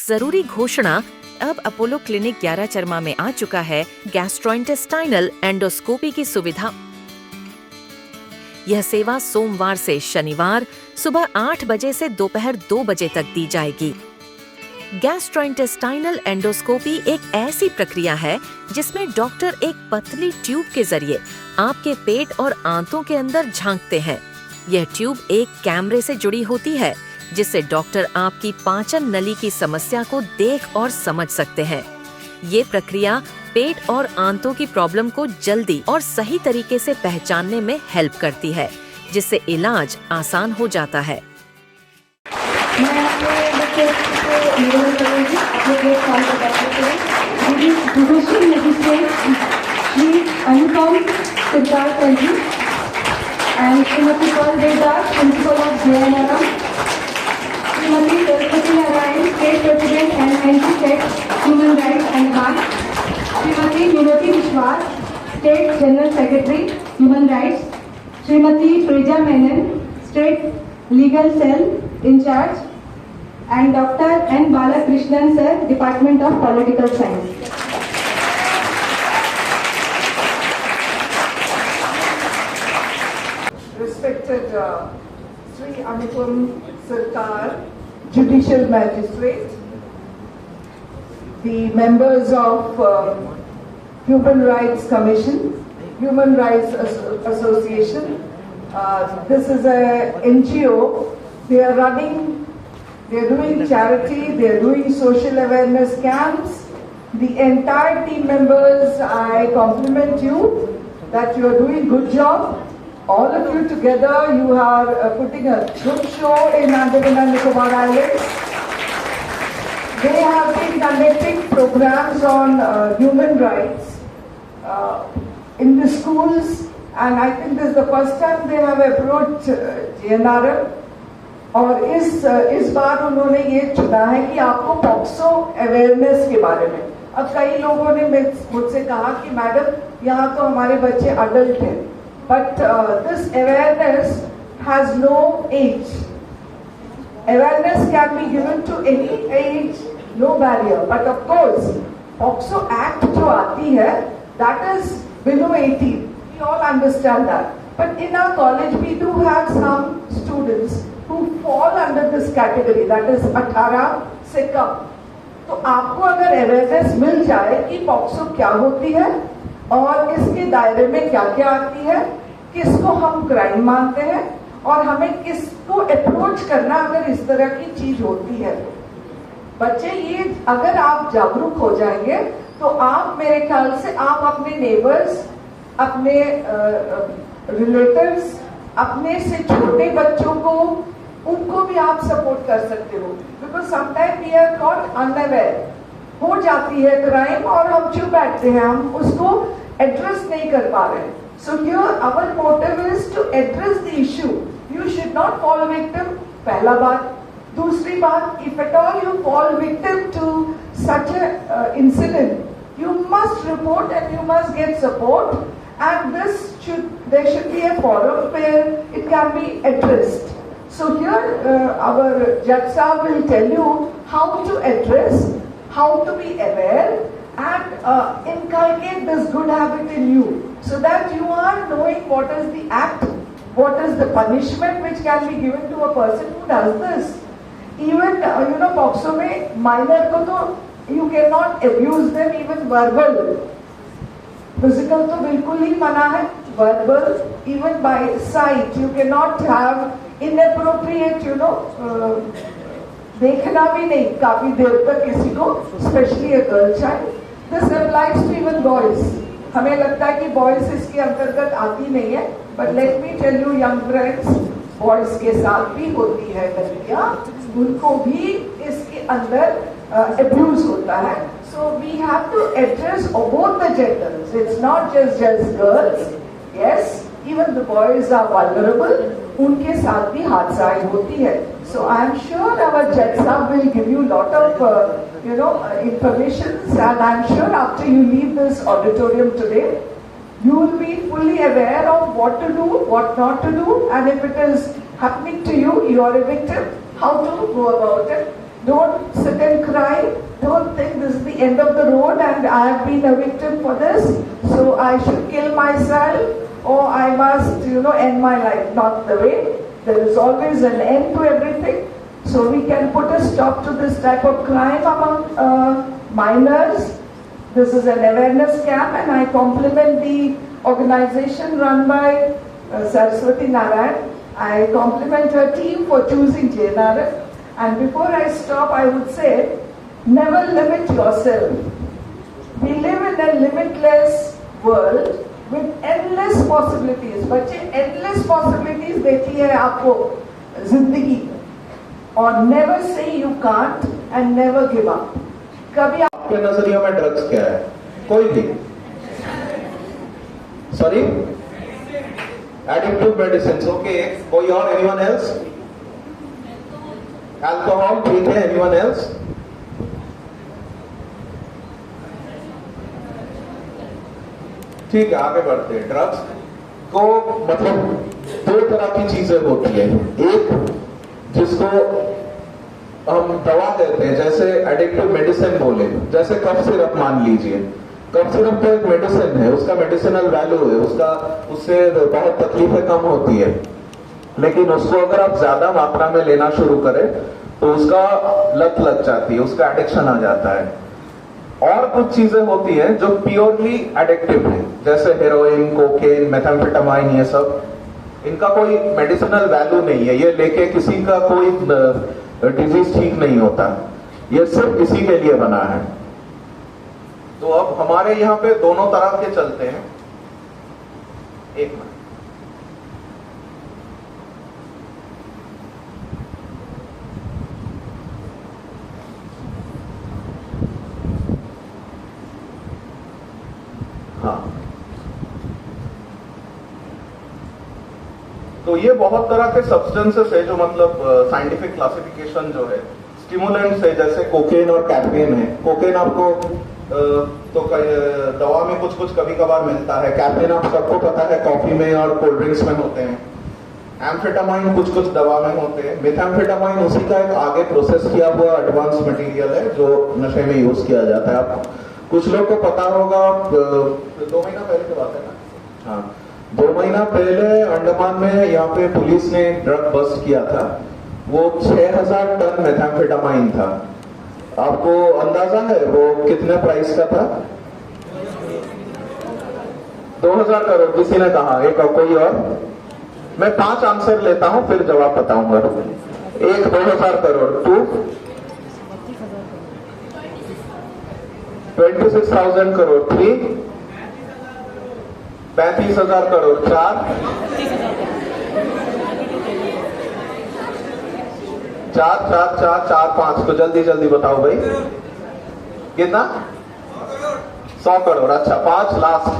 जरूरी घोषणा, अब अपोलो क्लिनिक 11 चरमा में आ चुका है गैस्ट्रोइंटेस्टाइनल एंडोस्कोपी की सुविधा। यह सेवा सोमवार से शनिवार सुबह 8 बजे से दोपहर 2 बजे तक दी जाएगी। गैस्ट्रोइंटेस्टाइनल एंडोस्कोपी एक ऐसी प्रक्रिया है जिसमें डॉक्टर एक पतली ट्यूब के जरिए आपके पेट और आंतों के अंदर झांकते हैं। यह ट्यूब एक कैमरे से जुड़ी होती है जिससे डॉक्टर आपकी पाचन नली की समस्या को देख और समझ सकते हैं। ये प्रक्रिया पेट और आंतों की प्रॉब्लम को जल्दी और सही तरीके से पहचानने में हेल्प करती है, जिससे इलाज आसान हो जाता है। मैं अपने बच्चे को निवेदन करूंगी अपने प्लेट फॉर्म को बैठने के लिए judicial magistrate Shri Anupam Siddharth ji and Shrimati Kaul Devdas principal of JNRM, Shrimati Saraswati Narayan state president and anti sex human rights and heart, Shrimati Vinoti Vishwas state general secretary human rights, Shrimati Preja Menon state legal cell incharge, and Dr. N. Balakrishnan sir, Department of Political Science. Respected Sri Anupam Sarkar, Judicial Magistrate, the members of Human Rights Commission, Human Rights Association. This is a NGO. They are doing charity, they are doing social awareness camps. The entire team members, I compliment you that you are doing good job. All of you together, you are putting a good show in Andaman and Nicobar Islands. They have been conducting programs on human rights in the schools, and I think this is the first time they have approached JNRM. और इस बार उन्होंने ये चुना है कि आपको POCSO awareness के बारे में। अब कई लोगों ने मुझसे कहा कि मैडम यहाँ तो हमारे बच्चे अडल्ट हैं, but this awareness has no age. Awareness can be given to any age, no barrier, but of course POCSO act जो आती है that is below 18, we all understand that, but in our college we do have some students who fall under this category, that is 18 से कम। तो आपको अगर awareness मिल जाए कि POCSO क्या होती है और इसके दायरे में क्या क्या आती है, किसको हम क्राइम मानते हैं और हमें किसको अप्रोच करना अगर इस तरह की चीज होती है। बच्चे ये अगर आप जागरूक हो जाएंगे तो आप मेरे ख्याल से आप अपने नेबर्स, अपने रिलेटिव्स, अपने से छोटे बच्चों को, उनको भी आप सपोर्ट कर सकते हो, because sometime we are not unaware. हो जाती है क्राइम और हम चुप बैठते हैं, हम उसको एड्रेस नहीं कर पा रहे। So here our motive is to address the issue. You should not fall victim, पहला बात। दूसरी बात, if at all you fall victim to such a incident, you must report and you must get support, and there should be a forum where it can be addressed. So here our Judge Saab will tell you how to address, how to be aware, and inculcate this good habit in you, so that you are knowing what is the act, what is the punishment which can be given to a person who does this. Even POCSO में minor को तो you cannot abuse them, even verbal. Physical तो बिल्कुल ही मना है, verbal, even by sight you cannot have inappropriate, देखना भी नहीं काफी देर तक किसी को, especially a girl child. This applies to even boys. हमें लगता है कि boys इसके अंतर्गत आती नहीं है, but let me tell you young friends, boys के साथ भी होती है गलतियाँ, उनको भी इसके अंदर abuse होता है. So we have to address both the genders. It's not just girls. Yes, even the boys are vulnerable. उनके साथ भी हादसाएं होती है. So I am sure our Judge Saab will give you lot of information, and I am sure after you leave this auditorium today, you will be fully aware of what to do, what not to do, and if it is happening to you, you are a victim, how to go about it. Don't sit and cry. Don't think this is the end of the road and I have been a victim for this, so I should kill myself or I must, end my life. Not the way. There is always an end to everything. So we can put a stop to this type of crime among minors. This is an awareness camp, and I compliment the organization run by Saraswati Narayan. I compliment her team for choosing JNRF. And before I stop, I would say, never limit yourself. We live in a limitless world with endless possibilities. बच्चे endless possibilities देती है आपको जिंदगी, और never say you can't and never give up. कभी आपके नजरिए में ड्रग्स क्या है? कोई भी? Sorry, addictive medicine. ओके, कोई और? Anyone else? अल्कोहल, ठीक है. Anyone else? ठीक है, आगे बढ़ते हैं. ड्रग्स को मतलब दो तरह की चीजें होती है. एक जिसको हम दवा कहते हैं, जैसे एडिक्टिव मेडिसिन बोले, जैसे कफ सिरप मान लीजिए. कफ सिरप तो एक मेडिसिन है, उसका मेडिसिनल वैल्यू है, उससे बहुत तकलीफें कम होती है. लेकिन उसको अगर आप ज्यादा मात्रा में लेना शुरू करें तो उसका लत लग जाती है, उसका एडिक्शन आ जाता है. और कुछ चीजें होती हैं जो प्योरली एडिक्टिव है, जैसे हेरोइन, कोकेन, मेथाम्फेटामाइन, ये सब. इनका कोई मेडिसिनल वैल्यू नहीं है, ये लेके किसी का कोई डिजीज ठीक नहीं होता. ये सिर्फ इसी के लिए बना है. तो अब हमारे यहाँ पे दोनों तरह के चलते हैं. एक मिनट. हाँ, तो ये बहुत तरह के सब्सटेंसेस है जो मतलब साइंटिफिक क्लासिफिकेशन जो है. स्टिमुलेंट्स है, जैसे कोकेन और कैफीन है. कोकेन आपको तो दवा में कुछ कुछ कभी कभार मिलता है. कैफीन आप सबको पता है कॉफी में और कोल्ड ड्रिंक्स में होते हैं. एम्फेटामाइन कुछ कुछ दवा में होते हैं. मेथाम्फेटामाइन उसी का एक आगे प्रोसेस किया हुआ एडवांस मटेरियल है जो नशे में यूज किया जाता है. आप कुछ लोग को पता होगा, 2 महीना पहले की बात है ना. हाँ, 2 महीना पहले अंडमान में यहाँ पे पुलिस ने ड्रग बस्ट किया था. वो 6000 टन मेथाम्फेटामाइन था. आपको अंदाजा है वो कितने प्राइस का था? 2000 करोड़. किसी ने कहा? एक और कोई और? मैं 5 आंसर लेता हूं, फिर जवाब बताऊंगा. 1 2000 करोड़. 2 26,000 करोड़. 3 35,000 करोड़. 4 4 5 को जल्दी जल्दी बताओ भाई. कितना? 100 करोड़. अच्छा, 5 लास्ट.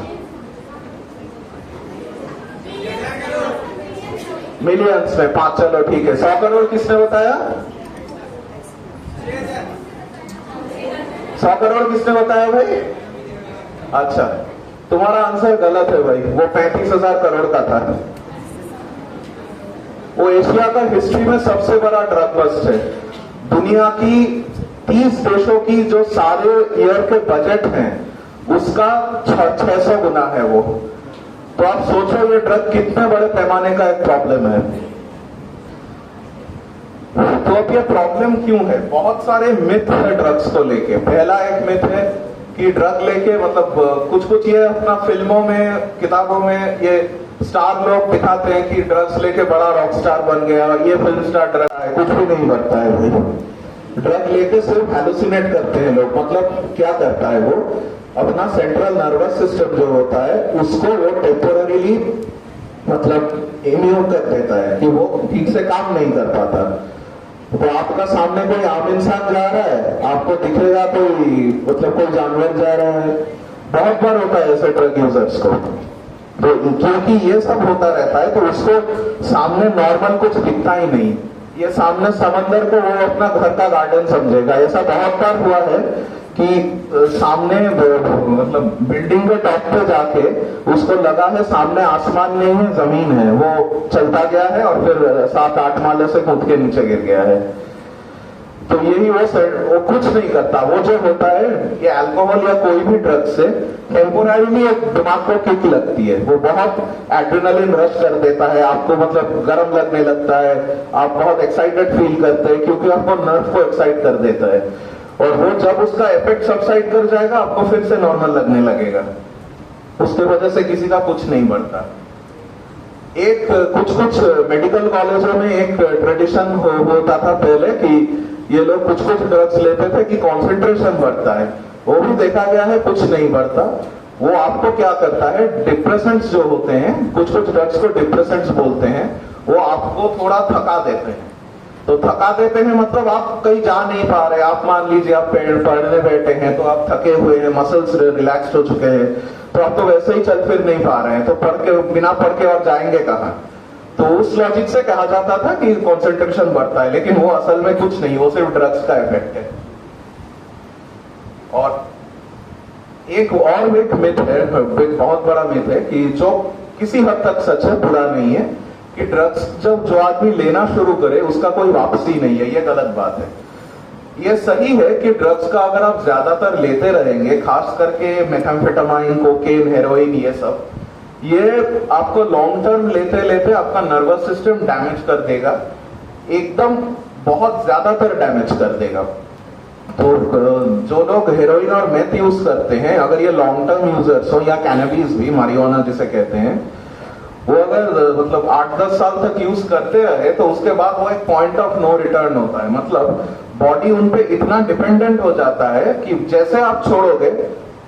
मिलियंस में 5. चलो ठीक है. 100 करोड़ किसने बताया? 100 करोड़ किसने बताया भाई? अच्छा, तुम्हारा आंसर गलत है भाई. वो 35,000 करोड़ का था. वो एशिया का हिस्ट्री में सबसे बड़ा ड्रग बस्ट है. दुनिया की 30 देशों की जो सारे ईयर के बजट हैं उसका 600 गुना है वो. तो आप सोचो ये ड्रग कितने बड़े पैमाने का एक प्रॉब्लम है. तो अब ये प्रॉब्लम क्यों है? बहुत सारे मिथ है ड्रग्स को लेके. पहला एक मिथ है कि ड्रग लेके मतलब कुछ ये अपना फिल्मों में, किताबों में ये स्टार लोग दिखाते हैं कि ड्रग्स लेके बड़ा रॉक स्टार बन गया, ये फिल्म स्टार ड्रग है. कुछ भी नहीं बनता है भाई. ड्रग लेके सिर्फ हेलुसिनेट करते हैं लोग. मतलब क्या करता है वो? अपना सेंट्रल नर्वस सिस्टम जो होता है उसको वो टेम्पोररीली मतलब इम्यून कर देता है कि वो ठीक से काम नहीं कर पाता. तो आपका सामने कोई आम इंसान जा रहा है, आपको दिखेगा कोई मतलब कोई जानवर जा रहा है. बहुत बार होता है ऐसे ड्रग यूजर्स को. तो क्योंकि ये सब होता रहता है तो उसको सामने नॉर्मल कुछ दिखता ही नहीं. ये सामने समंदर को वो अपना घर का गार्डन समझेगा. ऐसा बहुत बार हुआ है कि सामने मतलब बिल्डिंग के टॉप पे जाके उसको लगा है सामने आसमान नहीं है, जमीन है. वो चलता गया है और फिर 7-8 माले से कूद के नीचे गिर गया है. तो यही वो कुछ नहीं करता। वो जो होता है ये अल्कोहल या कोई भी ड्रग से टेम्पोररीली एक दिमाग को किक लगती है, वो बहुत एड्रेनलिन रश कर देता है, आपको मतलब गर्म लगने लगता है, आप बहुत एक्साइटेड फील करते हैं क्योंकि आपको नर्व को एक्साइट कर देता है। और वो जब उसका इफेक्ट सबसाइड कर जाएगा आपको फिर से नॉर्मल लगने लगेगा। उसके वजह से किसी का कुछ नहीं बढ़ता। एक कुछ मेडिकल कॉलेजों में एक ट्रेडिशन होता था पहले कि ये लोग कुछ ड्रग्स लेते थे कि कंसंट्रेशन बढ़ता है। वो भी देखा गया है कुछ नहीं बढ़ता। वो आपको क्या करता है, डिप्रेसेंट्स जो होते हैं, कुछ ड्रग्स को डिप्रेसेंट्स बोलते हैं, वो आपको थोड़ा थका देते हैं। तो थका देते हैं मतलब आप कहीं जा नहीं पा रहे। आप मान लीजिए आप पढ़ने बैठे हैं तो आप थके हुए हैं, मसल्स रिलैक्स हो चुके हैं, तो आप तो वैसे ही चल फिर नहीं पा रहे हैं, तो बिना पढ़ के और जाएंगे कहाँ। तो उस लॉजिक से कहा जाता था कि कंसंट्रेशन बढ़ता है, लेकिन वो असल में कुछ नहीं, वो सिर्फ ड्रग्स का इफेक्ट है। और एक मिथ है, बहुत बड़ा मिथ है कि जो किसी हद तक सच है, बुरा नहीं है, कि ड्रग्स जब जो आदमी लेना शुरू करे उसका कोई वापसी नहीं है। ये गलत बात है। ये सही है कि ड्रग्स का अगर आप ज्यादातर लेते रहेंगे, खास करके मेथाम्फेटामाइन, कोकेन, हेरोइन, ये सब, ये आपको लॉन्ग टर्म लेते लेते आपका नर्वस सिस्टम डैमेज कर देगा, एकदम बहुत ज्यादातर डैमेज कर देगा। तो जो लोग हेरोइन और मेथ यूज करते हैं, अगर ये लॉन्ग टर्म यूजर्स हो, या कैनबीज भी, मारिजुआना जिसे कहते हैं, वो अगर मतलब 8-10 साल तक यूज करते रहे तो उसके बाद वो एक पॉइंट ऑफ नो रिटर्न होता है। मतलब बॉडी उन पे इतना डिपेंडेंट हो जाता है कि जैसे आप छोड़ोगे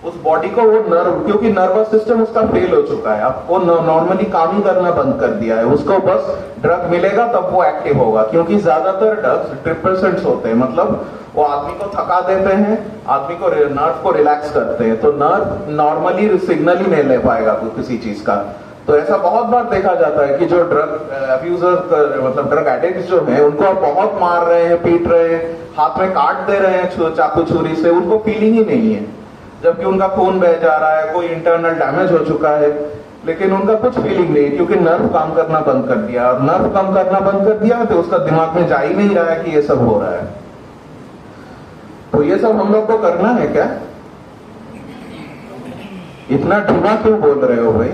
उस बॉडी को, वो नर्व, क्योंकि नर्वस सिस्टम उसका फेल हो चुका है, आपको नॉर्मली काम ही करना बंद कर दिया है, उसको बस ड्रग मिलेगा तब वो एक्टिव होगा। क्योंकि ज्यादातर ड्रग्स डिप्रेसेंट्स होते हैं, मतलब वो आदमी को थका देते हैं, आदमी को नर्व को रिलैक्स करते हैं, तो नर्व नॉर्मली सिग्नल ही नहीं ले पाएगा किसी चीज का। तो ऐसा बहुत बार देखा जाता है कि जो ड्रग अब्यूजर, मतलब ड्रग एडिक्ट्स जो हैं, उनको आप बहुत मार रहे हैं, पीट रहे हैं, हाथ में काट दे रहे हैं चाकू छुरी से, उनको फीलिंग ही नहीं है, जबकि उनका खून बह जा रहा है, कोई इंटरनल डैमेज हो चुका है, लेकिन उनका कुछ फीलिंग नहीं है क्योंकि नर्व काम करना बंद कर दिया। और नर्व काम करना बंद कर दिया तो उसका दिमाग में जा ही नहीं रहा है कि ये सब हो रहा है। तो ये सब हम लोग को करना है क्या? इतना ढीमा क्यों बोल रहे हो भाई?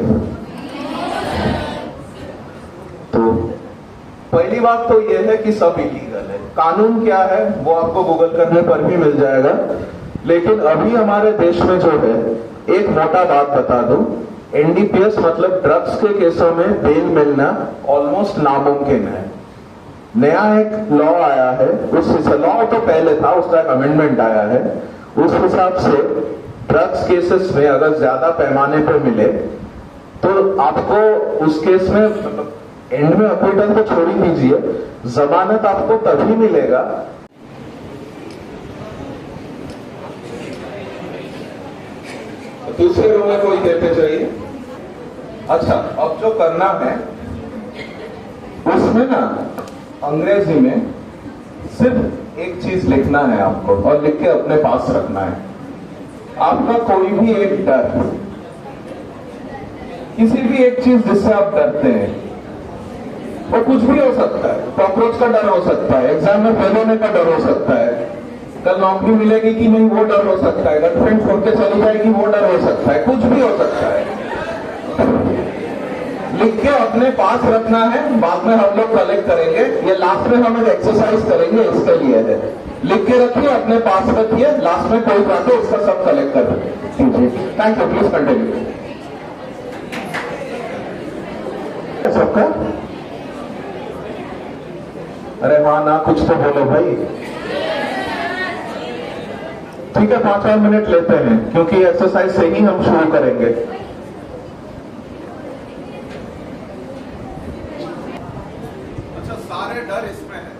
तो पहली बात तो यह है कि सब इलीगल है। कानून क्या है वो आपको गूगल करने पर भी मिल जाएगा। लेकिन अभी हमारे देश में जो है, एक मोटा बात बता दूं, एनडीपीएस मतलब ड्रग्स के केसों में बेल मिलना ऑलमोस्ट नामुमकिन है। नया एक लॉ आया है, उस लॉ तो पहले था, उसका एक अमेंडमेंट आया है, उस हिसाब से ड्रग्स केसेस में अगर ज्यादा पैमाने पर मिले तो आपको उस केस में एंड में अक्विटल तो छोड़ ही दीजिए, जमानत आपको तभी मिलेगा। दूसरे रो में कोई देते चाहिए। अच्छा, अब जो करना है उसमें ना अंग्रेजी में सिर्फ एक चीज लिखना है आपको, और लिख के अपने पास रखना है। आपका कोई भी एक डर, किसी भी एक चीज जिससे आप डरते हैं, वो कुछ भी हो सकता है। कॉकरोच का डर हो सकता है, एग्जाम में फेल होने का डर हो सकता है, कल नौकरी मिलेगी कि नहीं वो डर हो सकता है, गर्लफ्रेंड छोड़ के चली जाएगी वो डर हो सकता है, कुछ भी हो सकता है। लिख के अपने पास रखना है, बाद में हम लोग कलेक्ट करेंगे। ये लास्ट में हम एक एक्सरसाइज करेंगे, इसके लिए है। लिख के रखिए, अपने पास रखिए, लास्ट में कोई बात है इसका सब कलेक्ट कर दीजिए। Thank you, please continue. सबका अरे हाँ ना, कुछ तो बोलो भाई। ठीक है, 5 मिनट लेते हैं क्योंकि एक्सरसाइज से ही हम शुरू करेंगे। अच्छा, सारे डर इसमें है।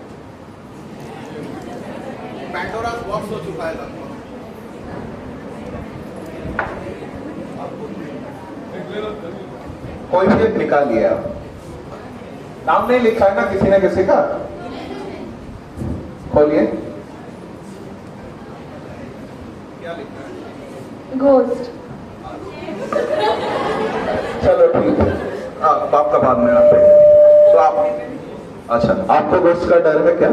पैंडोरास बॉक्स हो चुका है लगभग। कोई भी एक निकालिए आप। नाम नहीं लिखा है ना किसी ने किसी का? खोलिए। क्या लिखा है? घोस्ट। चलो ठीक है, आपका बाद में आते हैं। तो आप, अच्छा, आपको घोस्ट का डर है क्या?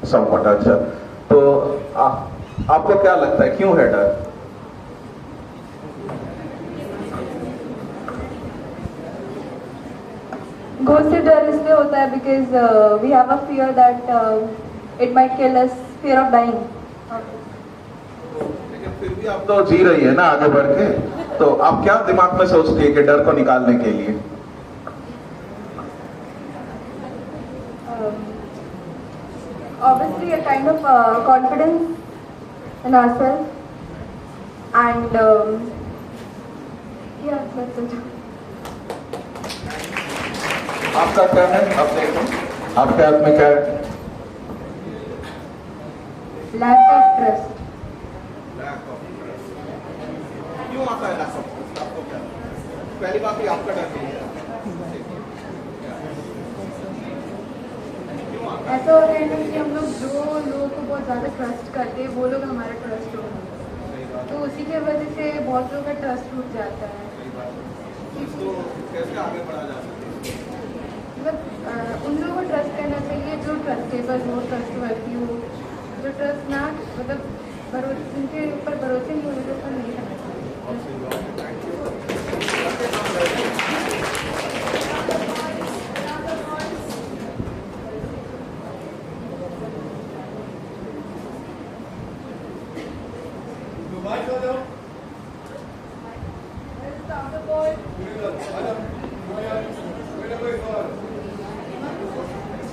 समवट। अच्छा, तो आपको क्या लगता है क्यों है डर? घोस्ट से डर इसलिए होता है because we have a fear that it might kill us, fear of dying. लेकिन फिर भी आप तो जी रही है ना आगे बढ़ के, तो आप क्या दिमाग में सोचती है कि डर को निकालने के लिए? Obviously a kind of confidence in ourselves and yeah, that's it. आपका क्या है? आप देखो आपके हाथ में क्या है? Lack of trust. क्यों आता है lack of trust? आपको क्या? पहली बात ही आपका डर नहीं है। ऐसा हो रहा है ना कि हम लोग जो लोगों को बहुत ज़्यादा ट्रस्ट करते हैं वो लोग हमारा ट्रस्ट हो, तो उसी की वजह से बहुत लोगों का ट्रस्ट टूट जाता है। इसको कैसे आगे बढ़ा जा सकता है? मतलब उन लोगों को ट्रस्ट करना चाहिए जो ट्रस्टेबल हो, ट्रस्टवर्थी हो। जो ट्रस्ट ना मतलब उनके ऊपर भरोसे नहीं होने के ऊपर नहीं करना चाहिए।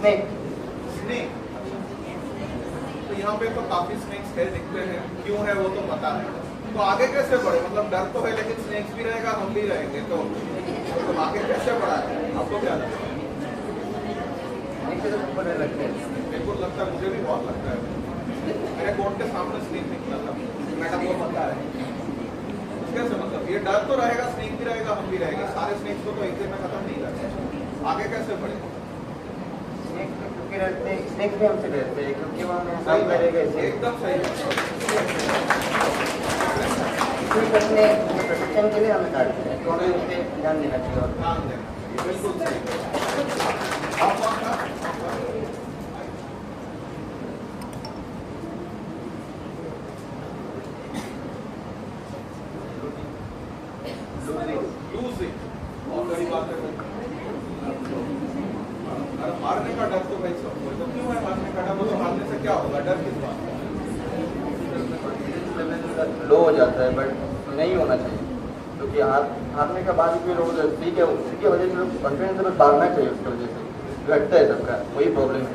स्नेक, तो यहाँ पे तो काफी स्नेक्स है दिखते हैं, क्यों है वो तो पता है, तो आगे कैसे बढ़े? मतलब डर तो है लेकिन स्नेक्स भी रहेगा, हम भी रहेंगे, तो आगे कैसे बढ़ा है? आपको क्या लगता है? बिल्कुल लगता है, मुझे भी बहुत लगता है। मेरे कोर्ट के सामने स्नेक निकला था, मैडम को पता है। कैसे मतलब ये डर तो रहेगा, स्नेक भी रहेगा, हम भी रहेंगे, सारे स्नेक्स को तो एक दिन में खत्म नहीं करते, आगे कैसे बढ़े? स्नेक्स भी हमसे डरते हैं क्योंकि वो हमें सही करेगा। एकदम सही। अपने प्रोटेक्शन के लिए हमें काटते हैं, तो हमें उस पर ध्यान देना चाहिए और ध्यान देना, बिल्कुल सही। आप वहाँ का लूजिंग बहुत बड़ी बात है। अरे हारने का डर तो भाई सबको, तो क्यों है हारने का डर? वो तो हारने से क्या होगा, डर किस बात का? लो हो जाता है, बट नहीं होना चाहिए क्योंकि हारने के बाद भी लोग ठीक है, उसी की वजह से लोग कॉन्फिडेंस में भागना चाहिए, उसकी वजह से घटता है सबका, वही प्रॉब्लम है।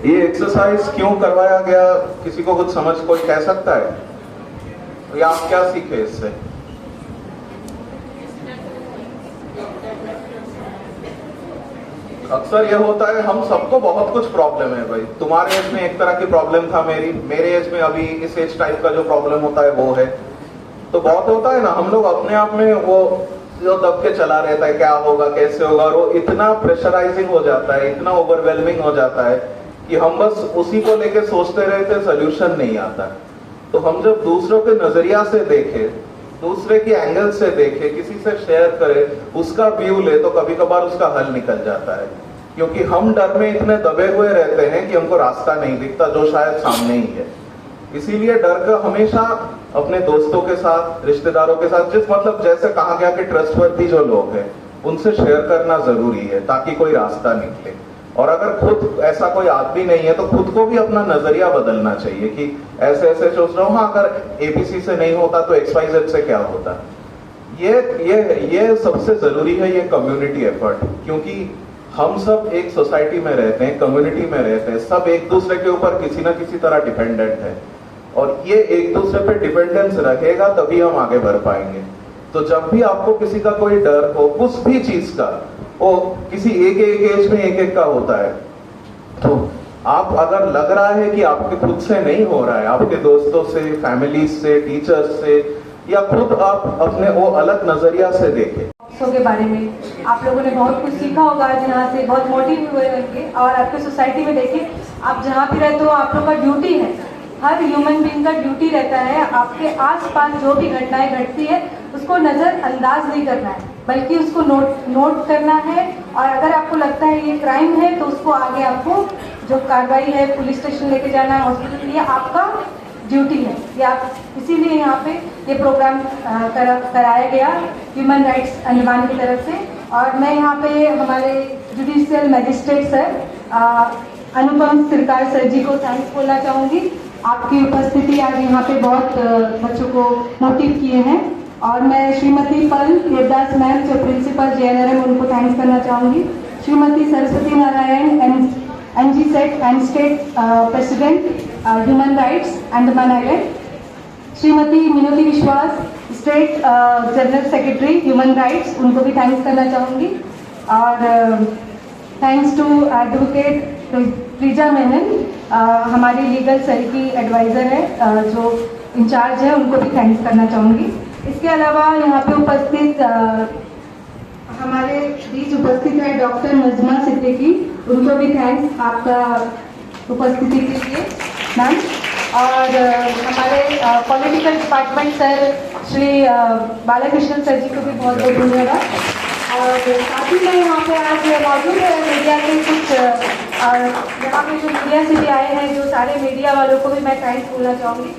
ये एक्सरसाइज क्यों करवाया गया, किसी को कुछ समझ कोई कह सकता है? या आप क्या सीखे इससे? अक्सर ये होता है, हम सबको बहुत कुछ प्रॉब्लम है भाई। तुम्हारे एज में एक तरह की प्रॉब्लम था, मेरे एज में अभी इस एज टाइप का जो प्रॉब्लम होता है वो है। तो बहुत होता है ना, हम लोग अपने आप में वो जो दब के चला रहता है, क्या होगा कैसे होगा, और वो इतना प्रेशराइजिंग हो जाता है, इतना ओवरवेलमिंग हो जाता है कि हम बस उसी को लेके सोचते रहते, सोल्यूशन नहीं आता। तो हम जब दूसरों के नजरिया से देखें, दूसरे की एंगल से देखे, किसी से शेयर करे, उसका व्यू ले, तो कभी कभार उसका हल निकल जाता है। क्योंकि हम डर में इतने दबे हुए रहते हैं कि हमको रास्ता नहीं दिखता जो शायद सामने ही है। इसीलिए डर का हमेशा अपने दोस्तों के साथ, रिश्तेदारों के साथ, जिस मतलब जैसे कहा गया कि ट्रस्टवर्थी जो लोग हैं उनसे शेयर करना जरूरी है ताकि कोई रास्ता निकले। और अगर खुद ऐसा कोई आदमी नहीं है तो खुद को भी अपना नजरिया बदलना चाहिए कि ऐसे ऐसे सोच रहा हूँ, हाँ अगर एबीसी से नहीं होता तो XYZ से क्या होता। ये सबसे जरूरी है, ये कम्युनिटी एफर्ट, क्योंकि हम सब एक सोसाइटी में रहते हैं, कम्युनिटी में रहते हैं, सब एक दूसरे के ऊपर किसी ना किसी तरह डिपेंडेंट है, और ये एक दूसरे पे डिपेंडेंस रहेगा तभी हम आगे बढ़ पाएंगे। तो जब भी आपको किसी का कोई डर हो, कुछ भी चीज का, वो किसी एक एज में एक का होता है, तो आप अगर लग रहा है कि आपके खुद से नहीं हो रहा है, आपके दोस्तों से, फैमिली से, टीचर्स से, या खुद आप अपने वो अलग नजरिया से देखें। के बारे में आप लोगों ने बहुत कुछ सीखा होगा, जहाँ से बहुत मोटिव हुए होंगे। और आपके सोसाइटी में देखिए, आप जहाँ भी रहते हो, आप लोग का ड्यूटी है हर ह्यूमन बीइंग का ड्यूटी रहता है आपके आसपास जो भी घटनाएं घटती है उसको नज़रअंदाज नहीं करना है, बल्कि उसको नोट करना है। और अगर आपको लगता है ये क्राइम है तो उसको आगे आपको जो कार्रवाई है, पुलिस स्टेशन लेके जाना, हॉस्पिटल, ये आपका ड्यूटी है। ये आप इसीलिए यहाँ पे ये प्रोग्राम कराया गया ह्यूमन राइट्स अंडमान की तरफ से। और मैं यहाँ पे हमारे जुडिशियल मैजिस्ट्रेट सर अनुपम सरकार सर जी को थैंक्स बोलना चाहूँगी। आपकी उपस्थिति आज यहाँ पे बहुत बच्चों को मोटिव किए हैं। और मैं श्रीमती पल देवदास मैम जो प्रिंसिपल JNRM, उनको थैंक्स करना चाहूँगी। Shrimati Saraswati Narayan NG set and state president human rights Andaman island, Shrimati Minoti Vishwas state general secretary human rights, उनको भी थैंक्स करना चाहूँगी। और thanks to advocate Preja Menon, हमारी लीगल सेल की एडवाइज़र है, जो इंचार्ज है, उनको भी थैंक्स करना चाहूँगी। इसके अलावा यहाँ पे उपस्थित हमारे बीच उपस्थित है डॉक्टर नजमा सिद्दीकी, उनको भी थैंक्स आपका उपस्थिति के लिए मैम। और हमारे political department sir Shri Balakrishnan sir ji को भी बहुत बहुत धन्यवाद। और साथ ही मैं यहाँ पे आज मौजूद है मीडिया के कुछ यहाँ पे जो मीडिया से भी आए हैं, जो सारे मीडिया वालों को भी मैं थैंक्स बोलना चाहूँगी।